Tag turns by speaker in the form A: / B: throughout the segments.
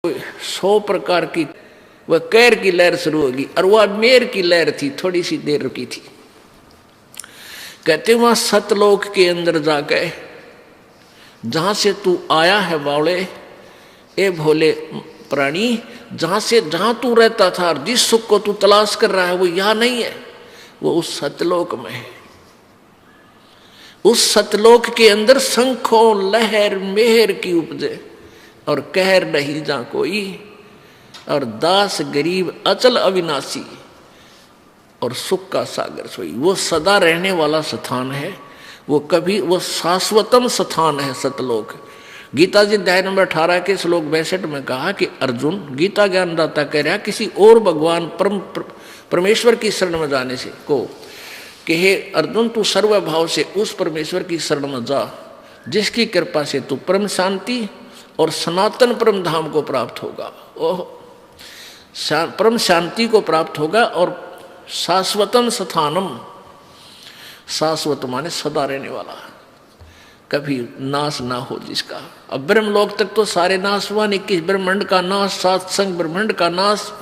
A: 100 प्रकार की वह कैर की लहर शुरू होगी और वह मेर की लहर थी, थोड़ी सी देर रुकी थी। कहते वहां सतलोक के अंदर जाके जहां से तू आया है बावले, ए भोले प्राणी, जहां तू रहता था और जिस सुख को तू तलाश कर रहा है वो यहां नहीं है, वो उस सतलोक में है। उस सतलोक के अंदर शंखों लहर मेहर की उपजे और कहर नहीं जा कोई, और दास गरीब अचल अविनाशी और सुख का सागर सोई। वो सदा रहने वाला स्थान है, वो शाश्वतम स्थान है सतलोक। गीता जी अध्याय नंबर 18 के श्लोक 62 में कहा कि अर्जुन, गीता ज्ञानदाता कह रहा किसी और भगवान परमेश्वर की शरण में जाने से को कि हे अर्जुन, तू सर्वभाव से उस परमेश्वर की शरण में जा जिसकी कृपा से तू परम शांति और सनातन परम धाम को प्राप्त होगा। ओह, परम शांति को प्राप्त होगा और शाश्वतम स्थानम, शाश्वत माने सदा रहने वाला, कभी नाश ना हो जिसका। अब ब्रह्मलोक तक तो सारे नाश हुआ, 21 ब्रह्मांड का नाश, 7 संग ब्रह्मांड का नाश,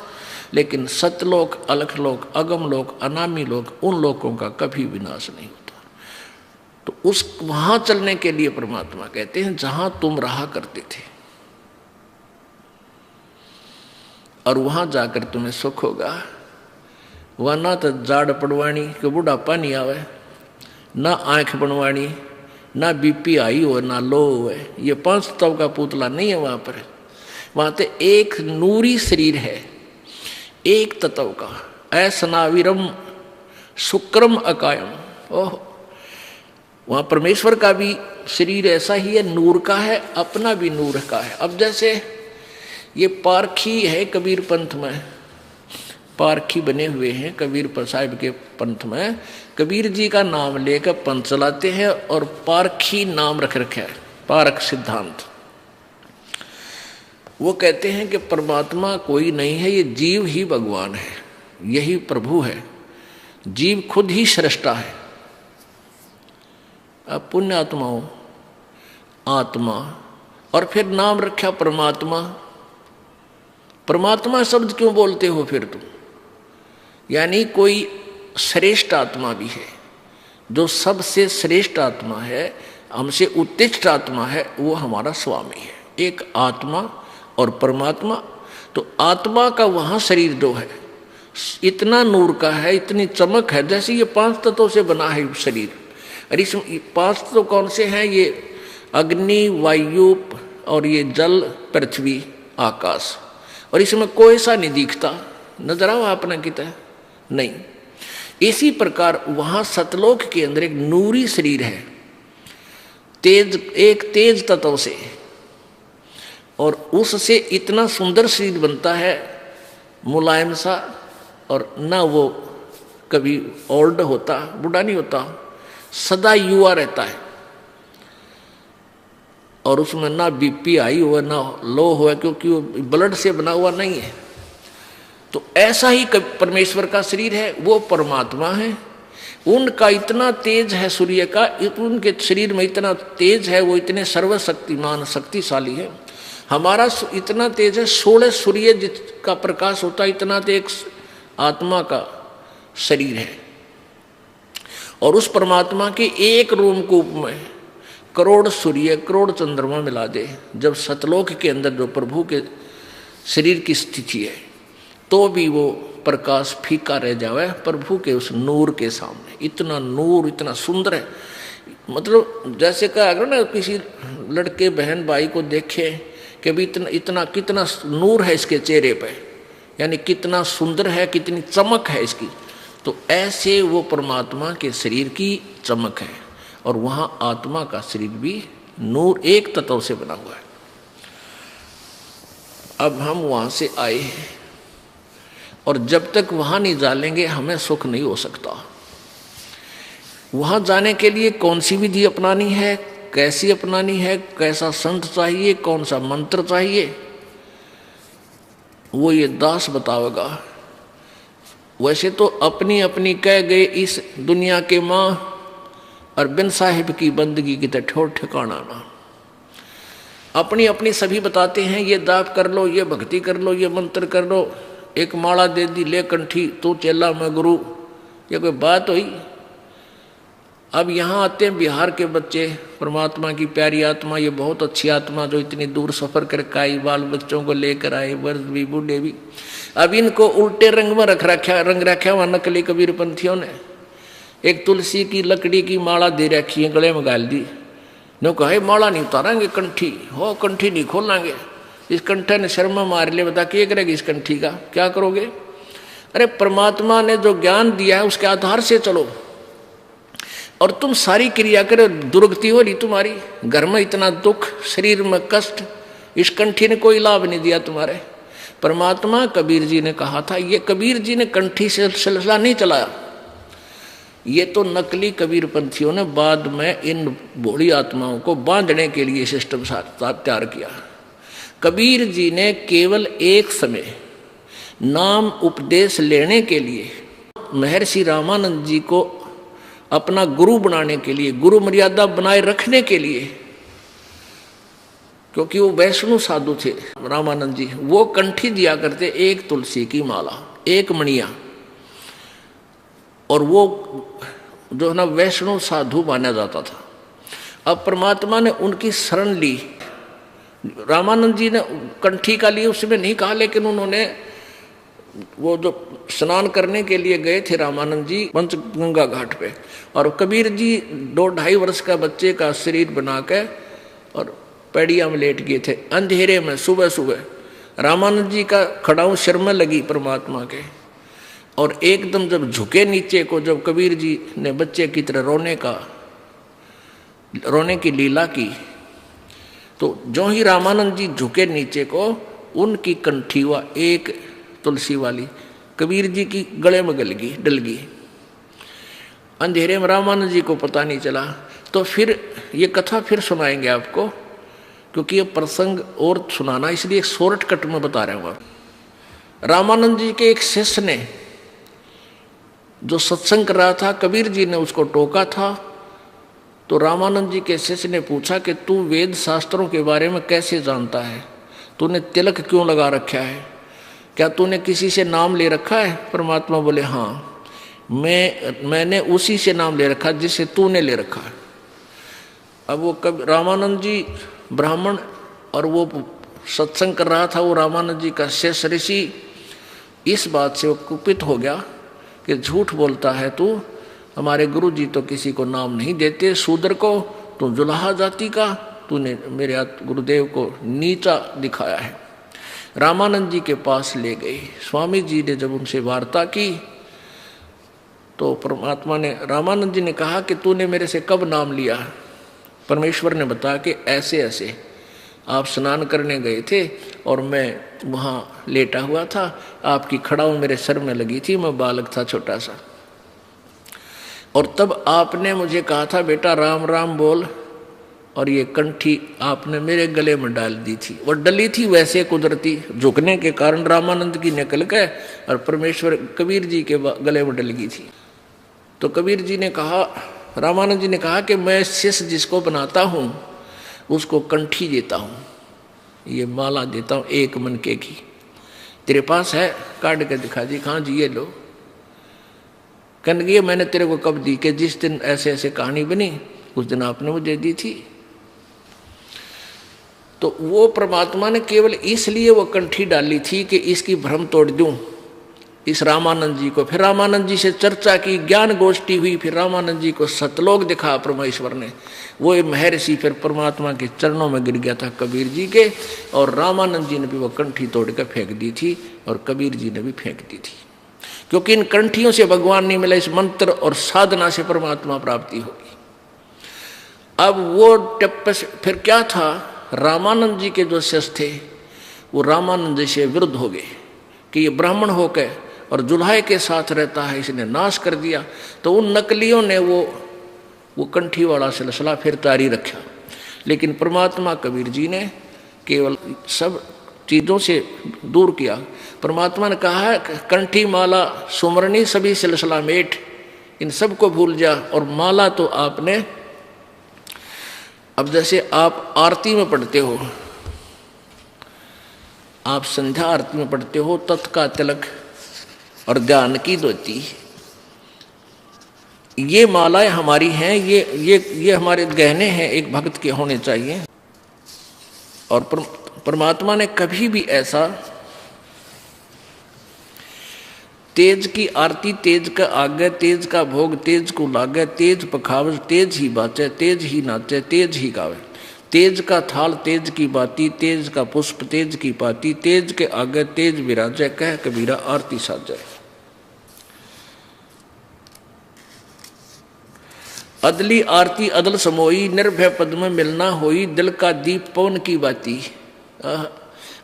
A: लेकिन सतलोक, अलखलोक, अगम लोक, अनामी लोक, उन लोकों का कभी विनाश नहीं होता। तो उस वहां चलने के लिए परमात्मा कहते हैं जहां तुम रहा करते थे, और वहां जाकर तुम्हें सुख होगा। वह ना तो जाड़ पड़वाणी कि बुढ़ापा नहीं आवे, ना आंख बनवाणी, ना बीपी आई हो, ना लो हो। ये 5 तत्व का पुतला नहीं है वहां पर। वहां तो एक नूरी शरीर है, एक तत्व का, ऐसनाविरम शुक्रम अकायम। ओह, वहां परमेश्वर का भी शरीर ऐसा ही है, नूर का है, अपना भी नूर का है। अब जैसे ये पारखी है कबीर पंथ में, पारखी बने हुए हैं कबीर साहिब के पंथ में, कबीर जी का नाम लेकर पंथ चलाते हैं और पारखी नाम रख रखा है, पारख सिद्धांत। वो कहते हैं कि परमात्मा कोई नहीं है, ये जीव ही भगवान है, यही प्रभु है, जीव खुद ही सृष्टा है। अब पुण्य आत्माओं, आत्मा, और फिर नाम रखा परमात्मा। परमात्मा शब्द क्यों बोलते हो फिर तुम? यानी कोई श्रेष्ठ आत्मा भी है, जो सबसे श्रेष्ठ आत्मा है, हमसे उत्कृष्ट आत्मा है, वो हमारा स्वामी है। एक आत्मा और परमात्मा। तो आत्मा का वहां शरीर जो है इतना नूर का है, इतनी चमक है, जैसे ये 5 तत्वों से बना है शरीर। और इस 5 तत्व कौन से हैं? ये अग्नि, वायु और ये जल, पृथ्वी, आकाश। और इसमें कोई सा नहीं दिखता, नजर आओ आपने कितना नहीं। इसी प्रकार वहां सतलोक के अंदर एक नूरी शरीर है, तेज, एक तेज तत्व से, और उससे इतना सुंदर शरीर बनता है, मुलायम सा, और ना वो कभी ओल्ड होता, बूढ़ा नहीं होता, सदा युवा रहता है। और उसमें ना बीपी आई हुआ ना लो हुआ, क्योंकि वो ब्लड से बना हुआ नहीं है। तो ऐसा ही परमेश्वर का शरीर है, वो परमात्मा है। उनका इतना तेज है सूर्य का, उनके शरीर में इतना तेज है, वो इतने सर्वशक्तिमान शक्तिशाली है। हमारा इतना तेज है, 16 सूर्य जिसका प्रकाश होता है, इतना तो एक आत्मा का शरीर है। और उस परमात्मा के एक रोमकूप में करोड़ सूर्य, करोड़ चंद्रमा मिला दे, जब सतलोक के अंदर जो प्रभु के शरीर की स्थिति है, तो भी वो प्रकाश फीका रह जावे प्रभु के उस नूर के सामने। इतना नूर, इतना सुंदर है। मतलब जैसे कहा अगर ना किसी लड़के बहन भाई को देखे कि भी इतना कितना नूर है इसके चेहरे पे, यानी कितना सुंदर है, कितनी चमक है इसकी, तो ऐसे वो परमात्मा के शरीर की चमक है। और वहां आत्मा का शरीर भी नूर, एक तत्व से बना हुआ है। अब हम वहां से आए हैं, और जब तक वहां नहीं जालेंगे हमें सुख नहीं हो सकता। वहां जाने के लिए कौन सी विधि अपनानी है, कैसी अपनानी है, कैसा संत चाहिए, कौन सा मंत्र चाहिए, वो ये दास बतावेगा। वैसे तो अपनी अपनी कह गए इस दुनिया के माँ, और बिन साहिब की बंदगी की तो ठोर ठिकाना ना। अपनी अपनी सभी बताते हैं, ये दाप कर लो, ये भक्ति कर लो, ये मंत्र कर लो, एक माला दे दी, ले कंठी, तू चेला मैं गुरु। ये कोई बात हुई? अब यहाँ आते हैं बिहार के बच्चे, परमात्मा की प्यारी आत्मा, ये बहुत अच्छी आत्मा जो इतनी दूर सफर करके आई, बाल बच्चों को लेकर आए, वर्ष भी बूढ़े भी। अब इनको उल्टे रंग में रंग रखा वहाँ नकली कबीरपंथियों ने। एक तुलसी की लकड़ी की माला दे रखी है, गले में गाल दी, नो कहे माला नहीं उतारेंगे, कंठी हो, कंठी नहीं खोलेंगे। इस कंठे ने शर्मा मार लिया, बता क्या करेगी इस कंठी का, क्या करोगे? अरे परमात्मा ने जो ज्ञान दिया है उसके आधार से चलो, और तुम सारी क्रिया करो, दुर्गति हो रही तुम्हारी, घर में इतना दुख, शरीर में कष्ट, इस कंठी ने कोई लाभ नहीं दिया तुम्हारे। परमात्मा कबीर जी ने कहा था, ये कबीर जी ने कंठी से सिलसिला नहीं चलाया, ये तो नकली कबीरपंथियों ने बाद में इन भोली आत्माओं को बांधने के लिए सिस्टम तैयार किया। कबीर जी ने केवल एक समय नाम उपदेश लेने के लिए महर्षि रामानंद जी को अपना गुरु बनाने के लिए, गुरु मर्यादा बनाए रखने के लिए, क्योंकि वो वैष्णव साधु थे रामानंद जी, वो कंठी दिया करते, एक तुलसी की माला, एक मणिया, और वो जो है ना वैष्णव साधु माना जाता था। अब परमात्मा ने उनकी शरण ली। रामानंद जी ने कंठी का लिए उसमें नहीं कहा, लेकिन उन्होंने वो जो स्नान करने के लिए गए थे रामानंद जी पंचगंगा घाट पे, और कबीर जी 2-2.5 वर्ष का बच्चे का शरीर बना के और पैड़िया में लेट गए थे अंधेरे में। सुबह सुबह रामानंद जी का खड़ाऊ सिर में लगी परमात्मा के, और एकदम जब झुके नीचे को, जब कबीर जी ने बच्चे की तरह रोने की लीला की, तो जो ही रामानंद जी झुके नीचे को, उनकी कंठी हुआ एक तुलसी वाली कबीर जी की गले में डल गई। अंधेरे में रामानंद जी को पता नहीं चला। तो फिर ये कथा फिर सुनाएंगे आपको, क्योंकि ये प्रसंग और सुनाना, इसलिए एक शॉर्टकट में बता रहे हूँ। रामानंद जी के एक शिष्य ने जो सत्संग कर रहा था, कबीर जी ने उसको टोका था। तो रामानंद जी के शिष्य ने पूछा कि तू वेद शास्त्रों के बारे में कैसे जानता है, तूने तिलक क्यों लगा रखा है, क्या तूने किसी से नाम ले रखा है? परमात्मा बोले हाँ, मैंने उसी से नाम ले रखा जिसे तूने ले रखा है। अब वो रामानंद जी ब्राह्मण, और वो सत्संग कर रहा था, वो रामानंद जी का शिष्य ऋषि, इस बात से वो कुपित हो गया कि झूठ बोलता है तू, हमारे गुरु जी तो किसी को नाम नहीं देते, शूद्र को, तू जुलाहा जाति का, तूने मेरे गुरुदेव को नीचा दिखाया है। रामानंद जी के पास ले गए। स्वामी जी ने जब उनसे वार्ता की तो परमात्मा ने, रामानंद जी ने कहा कि तूने मेरे से कब नाम लिया? परमेश्वर ने बताया कि ऐसे ऐसे आप स्नान करने गए थे और मैं वहाँ लेटा हुआ था, आपकी खड़ाऊ मेरे सर में लगी थी, मैं बालक था छोटा सा, और तब आपने मुझे कहा था बेटा राम राम बोल, और ये कंठी आपने मेरे गले में डाल दी थी। और डली थी वैसे कुदरती, झुकने के कारण रामानंद की निकल गए और परमेश्वर कबीर जी के गले में डल गई थी। तो कबीर जी ने कहा, रामानंद जी ने कहा कि मैं शिष्य जिसको बनाता हूँ उसको कंठी देता हूँ, ये माला देता हूँ एक मनके की, तेरे पास है? काट के दिखा दी। कहाँ जी, ये लो। कहने मैंने तेरे को कब दी? कि जिस दिन ऐसे ऐसे कहानी बनी उस दिन आपने मुझे दी थी। तो वो परमात्मा ने केवल इसलिए वो कंठी डाली थी कि इसकी भ्रम तोड़ दूं इस रामानंद जी को। फिर रामानंद जी से चर्चा की, ज्ञान गोष्ठी हुई, फिर रामानंद जी को सतलोक दिखा परमेश्वर ने। वो महर्षि फिर परमात्मा के चरणों में गिर गया था कबीर जी के, और रामानंद जी ने भी वो कंठी तोड़ कर फेंक दी थी और कबीर जी ने भी फेंक दी थी, क्योंकि इन कंठियों से भगवान नहीं मिला, इस मंत्र और साधना से परमात्मा प्राप्ति होगी। अब वो टिप्पे फिर क्या था, रामानंद जी के जो शिष्य थे वो रामानंद जी से विरुद्ध हो गए कि ये ब्राह्मण होकर और जुल्हाए के साथ रहता है, इसने नाश कर दिया। तो उन नकलियों ने वो कंठी वाला सिलसिला फिर जारी रखा। लेकिन परमात्मा कबीर जी ने केवल सब चीज़ों से दूर किया। परमात्मा ने कहा है कंठी माला सुमरनी सभी सिलसिला मेट, इन सब को भूल जा। और माला तो आपने, अब जैसे आप आरती में पढ़ते हो, आप संध्या आरती में पढ़ते हो तत् का तिलक और ध्यान की धोती, ये मालाएं हमारी हैं, ये हमारे गहने हैं, एक भक्त के होने चाहिए। और परमात्मा ने कभी भी ऐसा तेज की आरती तेज का आगे, तेज का भोग तेज को लागे, तेज पखावज तेज ही बाचे, तेज ही नाचे, तेज ही गावे, तेज का थाल तेज की बाती, तेज का पुष्प तेज की पाती, तेज के आगे तेज विराजे, कह कबीरा आरती साजे। अदली आरती अदल समोई, निर्भय पद में मिलना होई, दिल का दीप पवन की बाती,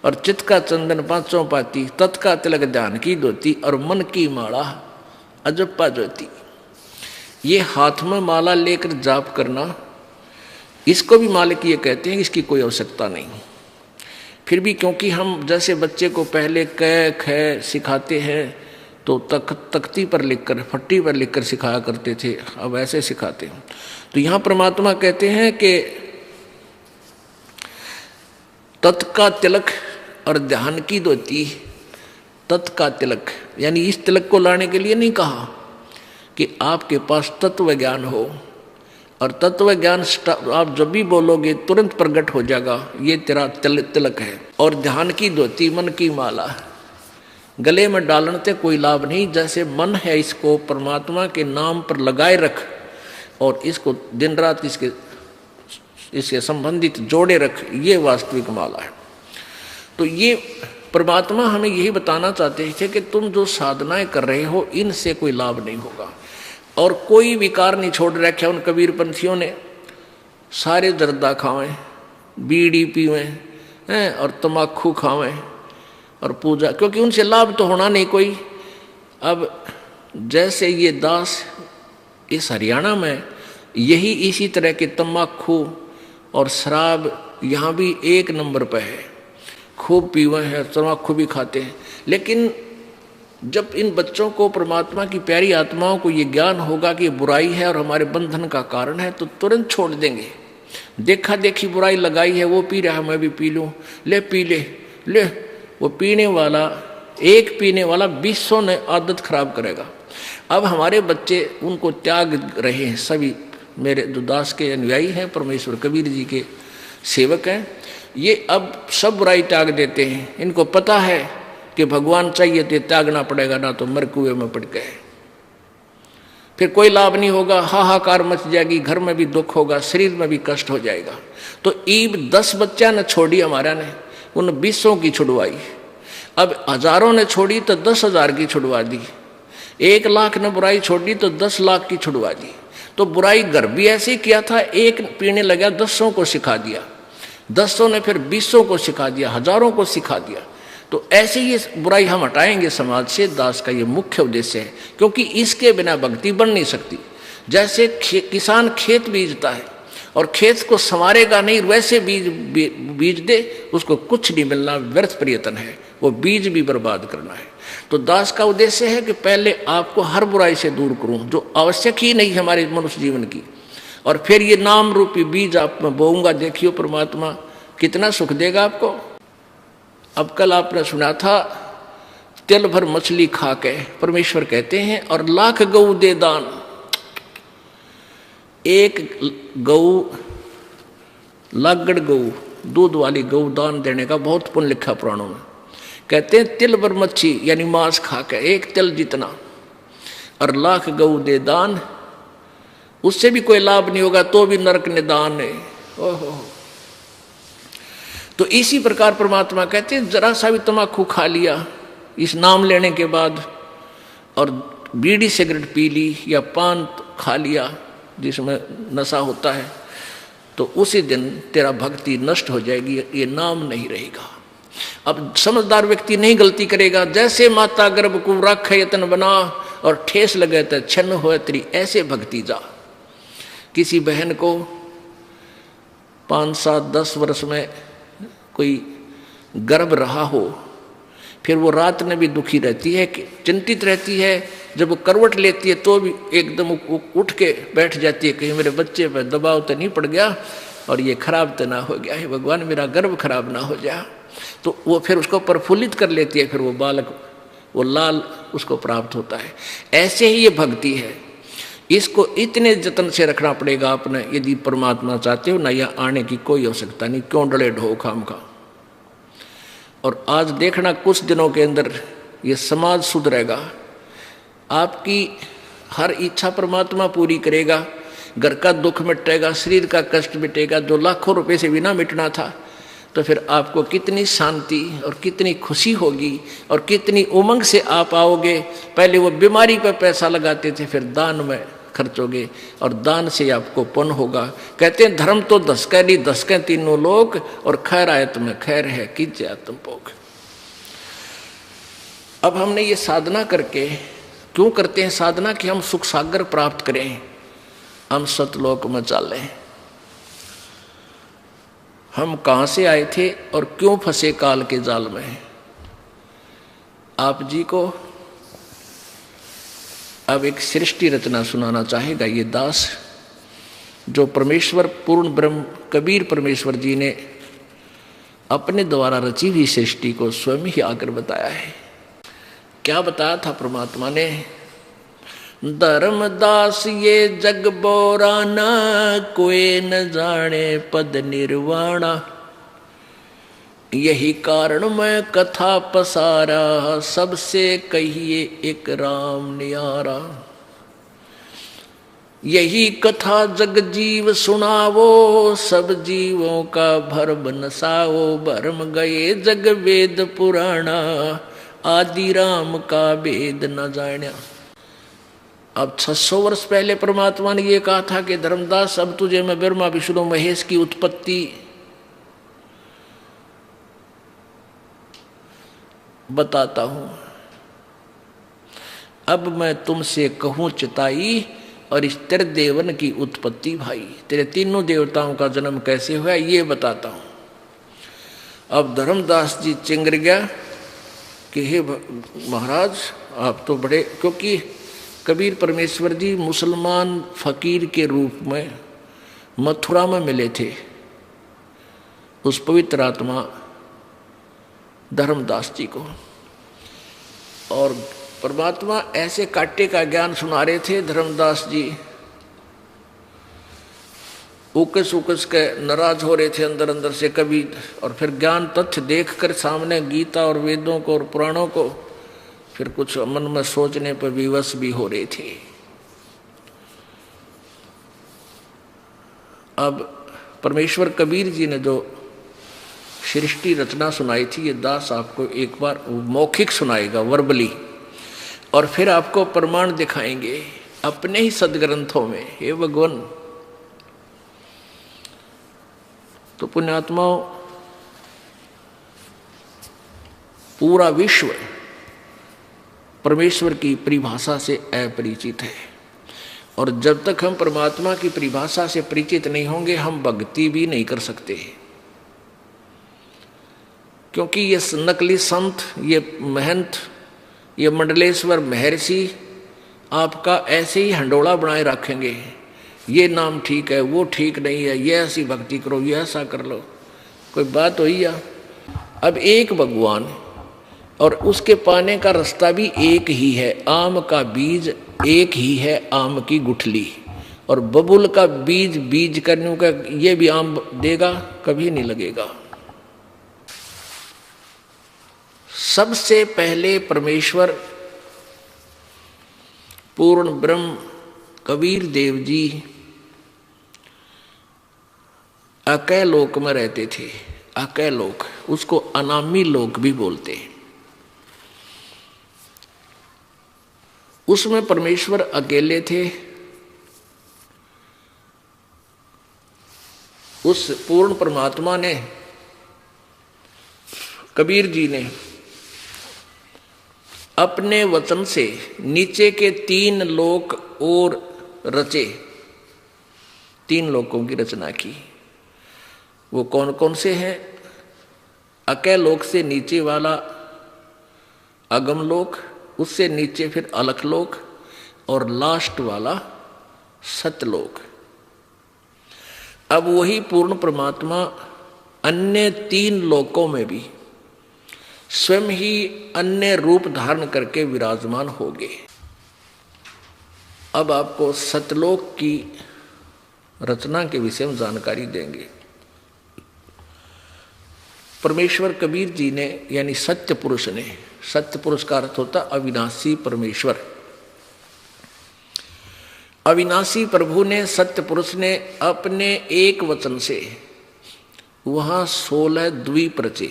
A: और चित्त का चंदन पांचों पाती, तत् का तिलक ध्यान की धोती, और मन की माला अजप्पा ज्योति। ये हाथ में माला लेकर जाप करना, इसको भी मालिकीय कहते हैं, इसकी कोई आवश्यकता नहीं। फिर भी क्योंकि हम जैसे बच्चे को पहले क ख सिखाते हैं तो तख्ती पर लिखकर, फट्टी पर लिखकर सिखाया करते थे, अब ऐसे सिखाते हैं। तो यहाँ परमात्मा कहते हैं कि तत् का तिलक और ध्यान की धोती, तत् का तिलक यानी इस तिलक को लाने के लिए नहीं कहा कि आपके पास तत्व ज्ञान हो, और तत्व ज्ञान आप जब भी बोलोगे तुरंत प्रकट हो जाएगा, ये तेरा तिलक है। और ध्यान की धोती मन की माला, गले में डालने से कोई लाभ नहीं, जैसे मन है इसको परमात्मा के नाम पर लगाए रख, और इसको दिन रात इसके संबंधित जोड़े रख, ये वास्तविक माला है। तो ये परमात्मा हमें यही बताना चाहते थे कि तुम जो साधनाएं कर रहे हो इनसे कोई लाभ नहीं होगा। और कोई विकार नहीं छोड़ रखा उन कबीर पंथियों ने, सारे जर्दा खावें, बीड़ी पीवें और तम्बाकू खावें और पूजा, क्योंकि उनसे लाभ तो होना नहीं कोई। अब जैसे ये दास इस हरियाणा में यही इसी तरह के तम्बाकू और शराब यहाँ भी एक नंबर पर है, खूब पीवे हैं, तम्बाकू भी खाते हैं। लेकिन जब इन बच्चों को परमात्मा की प्यारी आत्माओं को ये ज्ञान होगा कि ये बुराई है और हमारे बंधन का कारण है, तो तुरंत छोड़ देंगे। देखा देखी बुराई लगाई है, वो पी रहा है मैं भी पी लूँ, ले पी ले। वो पीने वाला, एक पीने वाला 200 ने आदत खराब करेगा। अब हमारे बच्चे उनको त्याग रहे हैं, सभी मेरे जो दास के अनुयायी हैं, परमेश्वर कबीर जी के सेवक हैं, ये अब सब बुराई त्याग देते हैं। इनको पता है कि भगवान चाहिए तो त्यागना पड़ेगा, ना तो मर कुएं में पड़ गए, फिर कोई लाभ नहीं होगा, हाहाकार मच जाएगी, घर में भी दुख होगा, शरीर में भी कष्ट हो जाएगा। तो ईब 10 बच्चा ने छोड़ी हमारा ने, उन 200 की छुड़वाई। अब हजारों ने छोड़ी तो 10,000 की छुड़वा दी, 1 लाख ने बुराई छोड़ी तो 10 लाख की छुड़वा दी। तो बुराई घर भी ऐसे ही किया था, एक पीने लगा 10 को सिखा दिया, 10 ने फिर 20 को सिखा दिया, हजारों को सिखा दिया। तो ऐसे ही बुराई हम हटाएंगे समाज से, दास का ये मुख्य उद्देश्य है, क्योंकि इसके बिना भक्ति बन नहीं सकती। जैसे किसान खेत बीजता है और खेत को संवारेगा नहीं, वैसे बीज दे उसको कुछ नहीं मिलना, व्यर्थ प्रयत्न है, वो बीज भी बर्बाद करना है। तो दास का उद्देश्य है कि पहले आपको हर बुराई से दूर करूं जो आवश्यक ही नहीं हमारे मनुष्य जीवन की, और फिर ये नाम रूपी बीज आप में बोऊंगा, देखियो परमात्मा कितना सुख देगा आपको। अब कल आपने सुना था, तिल भर मछली खा के परमेश्वर कहते हैं और लाख गऊ दे दान। एक गऊ, लागड़ गऊ, दूध वाली गऊ दान देने का बहुत पुण्य लिखा पुराणों में। कहते हैं तिल भर मच्छी यानी मांस खा के, एक तिल जितना, और लाख गऊ दे दान, उससे भी कोई लाभ नहीं होगा तो भी नरक निदान है। ओहो। तो इसी प्रकार परमात्मा कहते हैं जरा सा भी तम्बाकू खा लिया इस नाम लेने के बाद, और बीड़ी सिगरेट पी ली या पान खा लिया जिसमें नशा होता है, तो उसी दिन तेरा भक्ति नष्ट हो जाएगी, ये नाम नहीं रहेगा। अब समझदार व्यक्ति नहीं गलती करेगा, जैसे माता गर्भ को रख यतन बना और ठेस लगे तो छन्न हो तेरी, ऐसे भक्ति जा। किसी बहन को 5, 7, 10 वर्ष में कोई गर्भ रहा हो, फिर वो रात में भी दुखी रहती है, कि चिंतित रहती है, जब वो करवट लेती है तो भी एकदम उठ के बैठ जाती है, कहीं मेरे बच्चे पर दबाव तो नहीं पड़ गया और ये खराब तो ना हो गया है, भगवान मेरा गर्भ खराब ना हो जाए। तो वो फिर उसको प्रफुल्लित कर लेती है, फिर वो बालक, वो लाल उसको प्राप्त होता है। ऐसे ही ये भक्ति है, इसको इतने जतन से रखना पड़ेगा आपने, यदि परमात्मा चाहते हो ना, यह आने की कोई आवश्यकता नहीं, क्यों डले ढो खाम का। और आज देखना कुछ दिनों के अंदर ये समाज सुधरेगा, आपकी हर इच्छा परमात्मा पूरी करेगा, घर का दुख मिटेगा, शरीर का कष्ट मिटेगा, जो लाखों रुपए से बिना मिटना था। तो फिर आपको कितनी शांति और कितनी खुशी होगी और कितनी उमंग से आप आओगे। पहले वो बीमारी पर पैसा लगाते थे, फिर दान में खर्चोगे और दान से आपको पुण्य होगा। कहते हैं धर्म तो दसके नहीं, दसके तीनों लोग, और खैर आयत में खैर है कीजिए आत्म भोग। अब हमने ये साधना करके, क्यों करते हैं साधना? कि हम सुख सागर प्राप्त करें, हम सतलोक में चलें। हम कहाँ से आए थे और क्यों फंसे काल के जाल में? आप जी को अब एक सृष्टि रचना सुनाना चाहेगा ये दास, जो परमेश्वर पूर्ण ब्रह्म कबीर परमेश्वर जी ने अपने द्वारा रची हुई सृष्टि को स्वयं ही आकर बताया है। क्या बताया था परमात्मा ने? धर्मदास ये जग बोराना, कोई न जाने पद निर्वाणा। यही कारण मैं कथा पसारा, सबसे कहिए एक राम नियारा। यही कथा जग जीव सुनावो, सब जीवों का भरम नसाओ। भरम गए जग वेद पुराणा, आदि राम का भेद न जान्या। अब 600 वर्ष पहले परमात्मा ने ये कहा था कि धर्मदास अब तुझे मैं ब्रह्मा विष्णु महेश की उत्पत्ति बताता हूं। अब मैं तुमसे कहूं चिताई, और इस तेरे देवन की उत्पत्ति भाई, तेरे तीनों देवताओं का जन्म कैसे हुआ ये बताता हूं। अब धर्मदास जी चिंगर गया कि हे महाराज आप तो बड़े, क्योंकि कबीर परमेश्वर जी मुसलमान फकीर के रूप में मथुरा में मिले थे उस पवित्र आत्मा धर्मदास जी को, और परमात्मा ऐसे काटे का ज्ञान सुना रहे थे। धर्मदास जी उकस उकस के नाराज हो रहे थे अंदर अंदर से कभी, और फिर ज्ञान तथ्य देखकर सामने गीता और वेदों को और पुराणों को फिर कुछ मन में सोचने पर विवश भी हो रहे थे। अब परमेश्वर कबीर जी ने जो सृष्टि रचना सुनाई थी, ये दास आपको एक बार मौखिक सुनाएगा वर्बली, और फिर आपको प्रमाण दिखाएंगे अपने ही सदग्रंथों में। हे भगवान, तो पुण्यात्माओं, पूरा विश्व परमेश्वर की परिभाषा से अपरिचित है, और जब तक हम परमात्मा की परिभाषा से परिचित नहीं होंगे हम भक्ति भी नहीं कर सकते। क्योंकि ये नकली संत, ये महंत, ये मंडलेश्वर महर्षि आपका ऐसे ही हंडोला बनाए रखेंगे, ये नाम ठीक है वो ठीक नहीं है, ये ऐसी भक्ति करो ये ऐसा कर लो। कोई बात हुई या? अब एक भगवान और उसके पाने का रास्ता भी एक ही है। आम का बीज एक ही है, आम की गुठली, और बबुल का बीज बीज करने का ये भी आम देगा, कभी नहीं लगेगा। सबसे पहले परमेश्वर पूर्ण ब्रह्म कबीर देव जी अकय लोक में रहते थे। अकय लोक, उसको अनामी लोक भी बोलते हैं। उसमें परमेश्वर अकेले थे। उस पूर्ण परमात्मा ने, कबीर जी ने अपने वचन से नीचे के 3 लोक और रचे, 3 लोकों की रचना की। वो कौन कौन से हैं? अकय लोक से नीचे वाला अगम लोक, उससे नीचे फिर अलख लोक, और लास्ट वाला सतलोक। अब वही पूर्ण परमात्मा अन्य 3 लोकों में भी स्वयं ही अन्य रूप धारण करके विराजमान होंगे। अब आपको सतलोक की रचना के विषय में जानकारी देंगे। परमेश्वर कबीर जी ने यानी सत्य पुरुष ने, सत्य पुरुष का अर्थ होता अविनाशी परमेश्वर, अविनाशी प्रभु ने, सत्य पुरुष ने अपने एक वचन से वहां 16 द्वीप रचे,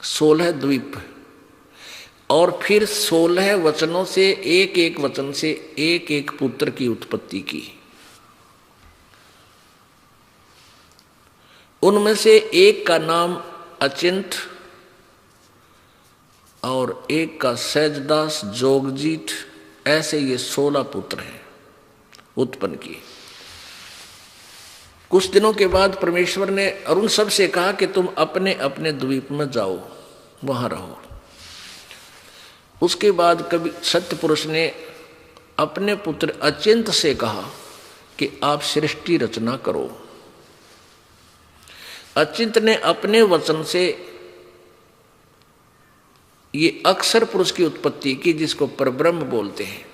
A: 16 द्वीप, और फिर 16 वचनों से एक एक वचन से एक एक पुत्र की उत्पत्ति की। उनमें से एक का नाम अचिंत और एक का सहजदास, जोगजीत, ऐसे ये 16 पुत्र हैं उत्पन्न किए। कुछ दिनों के बाद परमेश्वर ने अरुण सब से कहा कि तुम अपने अपने द्वीप में जाओ, वहां रहो। उसके बाद कभी सत्य पुरुष ने अपने पुत्र अचिंत से कहा कि आप सृष्टि रचना करो। अचिंत ने अपने वचन से ये अक्षर पुरुष की उत्पत्ति की, जिसको परब्रह्म बोलते हैं।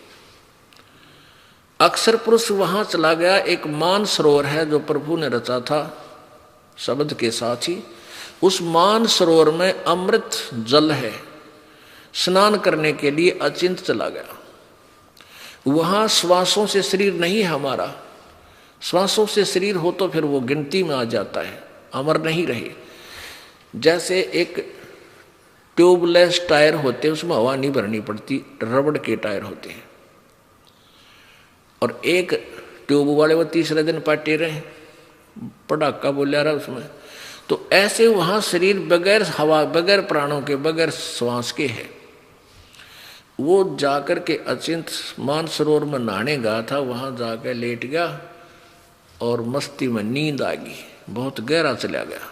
A: अक्षर पुरुष वहां चला गया। एक मान सरोवर है जो प्रभु ने रचा था शब्द के साथ ही। उस मान सरोवर में अमृत जल है, स्नान करने के लिए अचिंत चला गया। वहां श्वासों से शरीर नहीं है हमारा, श्वासों से शरीर हो तो फिर वो गिनती में आ जाता है, अमर नहीं रहे। जैसे एक ट्यूबलेस टायर होते हैं, उसमें हवा नहीं भरनी पड़ती, रबड़ के टायर होते हैं। और एक ट्यूब वाले वो तीसरे दिन पाटे रहे, पटाखा बोलिया रहा उसमें। तो ऐसे वहां शरीर बगैर हवा, बगैर प्राणों के, बगैर श्वास के है। वो जाकर के अचिंत मानसरोवर में नहाने गया था, वहां जाकर लेट गया और मस्ती में नींद आ गई, बहुत गहरा चला गया।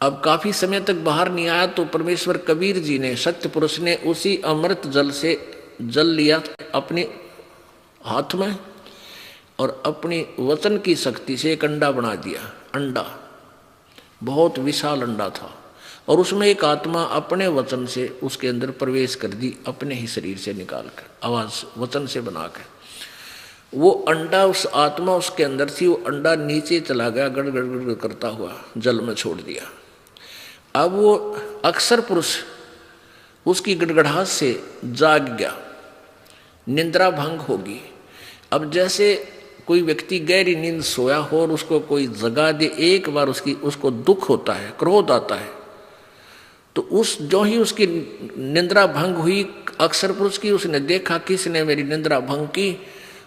A: अब काफी समय तक बाहर नहीं आया तो परमेश्वर कबीर जी ने, सत्य पुरुष ने, उसी अमृत जल से जल लिया अपने हाथ में और अपनी वचन की शक्ति से एक अंडा बना दिया। अंडा बहुत विशाल अंडा था और उसमें एक आत्मा अपने वचन से उसके अंदर प्रवेश कर दी, अपने ही शरीर से निकालकर, आवाज वचन से बनाकर। वो अंडा, उस आत्मा उसके अंदर थी, वो अंडा नीचे चला गया, गड़गड़ गड़गड़ करता हुआ जल में छोड़ दिया। अब वो अक्षर पुरुष उसकी गड़गड़ाहट से जाग गया, निंद्रा भंग होगी। अब जैसे कोई व्यक्ति गहरी नींद सोया हो और उसको कोई जगा दे, एक बार उसको दुख होता है, क्रोध आता है, तो उस जो ही उसकी निंद्रा भंग हुई अक्षर पुरुष की, उसने देखा किसने मेरी निंद्रा भंग की,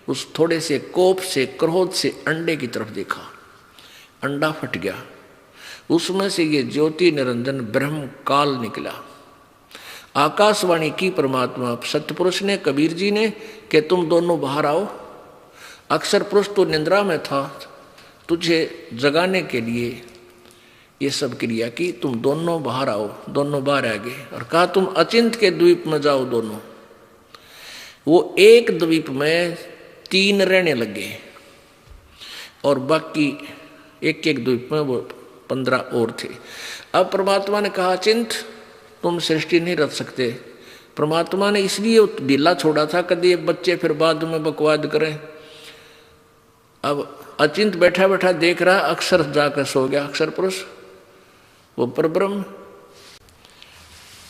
A: उस थोड़े से कोप से, क्रोध से अंडे की तरफ देखा, अंडा फट गया, उसमें से ये ज्योति निरंजन ब्रह्म काल निकला। आकाशवाणी की परमात्मा सत्यपुरुष ने, कबीर जी ने, कि तुम दोनों बाहर आओ। अक्षर पुरुष तो निंद्रा में था, तुझे जगाने के लिए ये सब क्रिया की, तुम दोनों बाहर आओ। दोनों बाहर आ गए और कहा तुम अचिंत के द्वीप में जाओ दोनों। वो एक द्वीप में 3 रहने लगे और बाकी एक एक द्वीप में वो 15 और थे। अब परमात्मा ने कहा अचिंत तुम सृष्टि नहीं रच सकते। परमात्मा ने इसलिए ढीला छोड़ा था कभी ये बच्चे फिर बाद में बकवाद करें। अब अचिंत बैठा बैठा देख रहा, अक्षर जाकर सो गया, अक्षर पुरुष वो परब्रह्म।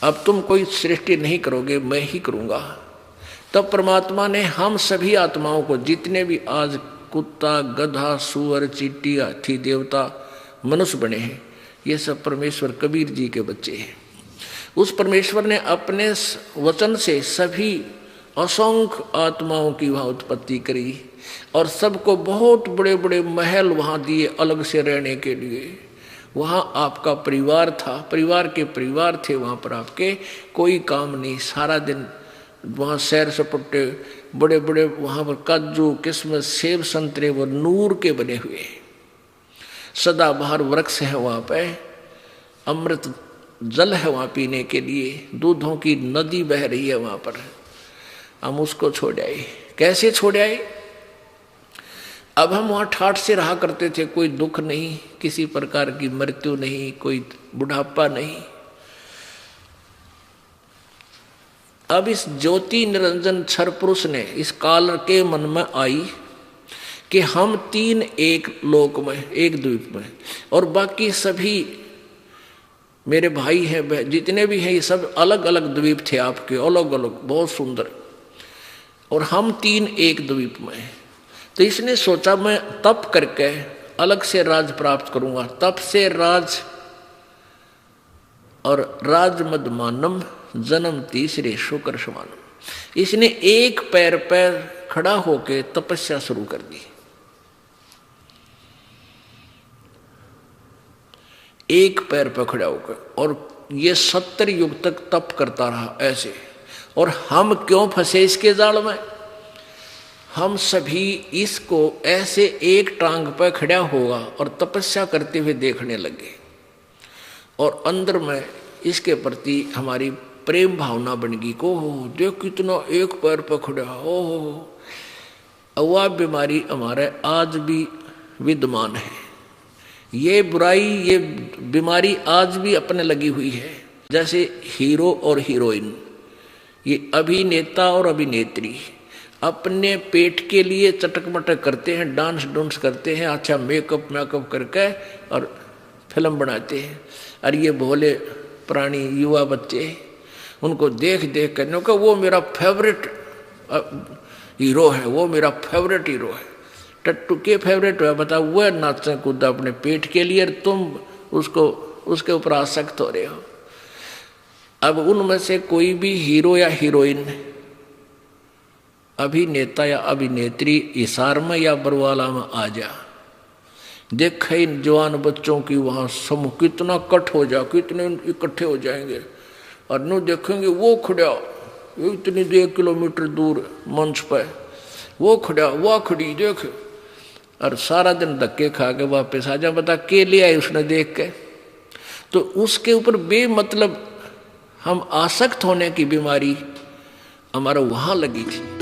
A: अब तुम कोई सृष्टि नहीं करोगे, मैं ही करूंगा। तब परमात्मा ने हम सभी आत्माओं को, जितने भी आज कुत्ता, गधा, सुअर, चींटी, हाथी, देवता, मनुष्य बने हैं, ये सब परमेश्वर कबीर जी के बच्चे हैं। उस परमेश्वर ने अपने वचन से सभी असंख्य आत्माओं की वहाँ उत्पत्ति करी और सबको बहुत बड़े बड़े महल वहाँ दिए अलग से रहने के लिए। वहाँ आपका परिवार था, परिवार के परिवार थे वहाँ पर आपके, कोई काम नहीं, सारा दिन वहाँ सैर सपटे, बड़े बड़े वहाँ पर काजू, किस्मत, सेब, संतरे वो नूर के बने हुए, सदाबहार वृक्ष है वहाँ पे, अमृत जल है वहाँ पीने के लिए, दूधों की नदी बह रही है वहाँ पर। हम उसको छोड़ आए। कैसे छोड़ आए? अब हम वहां ठाठ से रहा करते थे, कोई दुख नहीं, किसी प्रकार की मृत्यु नहीं, कोई बुढ़ापा नहीं। अब इस ज्योति निरंजन क्षर पुरुष ने इस काल के मन में आई कि हम तीन एक लोक में, एक द्वीप में, और बाकी सभी मेरे भाई हैं, जितने भी हैं, ये सब अलग अलग द्वीप थे आपके, अलग अलग, बहुत सुंदर, और हम तीन एक द्वीप में। तो इसने सोचा मैं तप करके अलग से राज प्राप्त करूंगा। तप से राज, और राज मदमानम जन्म तीसरे शुक्र समानम। इसने एक पैर पर खड़ा होकर तपस्या शुरू कर दी। एक पैर पर खड़ा होकर, और ये 70 युग तक तप करता रहा ऐसे। और हम क्यों फंसे इसके जाल में? हम सभी इसको ऐसे एक टांग पर खड़ा होगा और तपस्या करते हुए देखने लगे, और अंदर में इसके प्रति हमारी प्रेम भावना बन गई को देख कितना एक पैर पर खड़ा हो। वह बीमारी हमारे आज भी विद्यमान है, ये बुराई, ये बीमारी आज भी अपने लगी हुई है। जैसे हीरो और हीरोइन, ये अभिनेता और अभिनेत्री अपने पेट के लिए चटक मटक करते हैं, डांस डूंस करते हैं, अच्छा मेकअप करके और फिल्म बनाते हैं। और ये भोले प्राणी युवा बच्चे उनको देख देख कर का वो मेरा फेवरेट हीरो है, वो मेरा फेवरेट हीरो है। टट्टू के फेवरेट है, बताओ, वह नाचता कूदा अपने पेट के लिए, तुम उसको उसके ऊपर आसक्त हो रहे हो। अब उनमें से कोई भी हीरो या हीरोइन, अभिनेता या अभिनेत्री हिसार में या बरवाला में आ जा, देख इन जवान बच्चों की वहां समूह कितना कट हो जा, कितने इकट्ठे हो जाएंगे, और न देखेंगे वो खड़ा इतनी 1 किलोमीटर दूर मंच पर, वो खड़ा, वह खड़ी देख, और सारा दिन धक्के खा के वापस आ जा। बता के ले आए उसने देख के? तो उसके ऊपर बेमतलब हम आसक्त होने की बीमारी हमारा वहां लगी थी।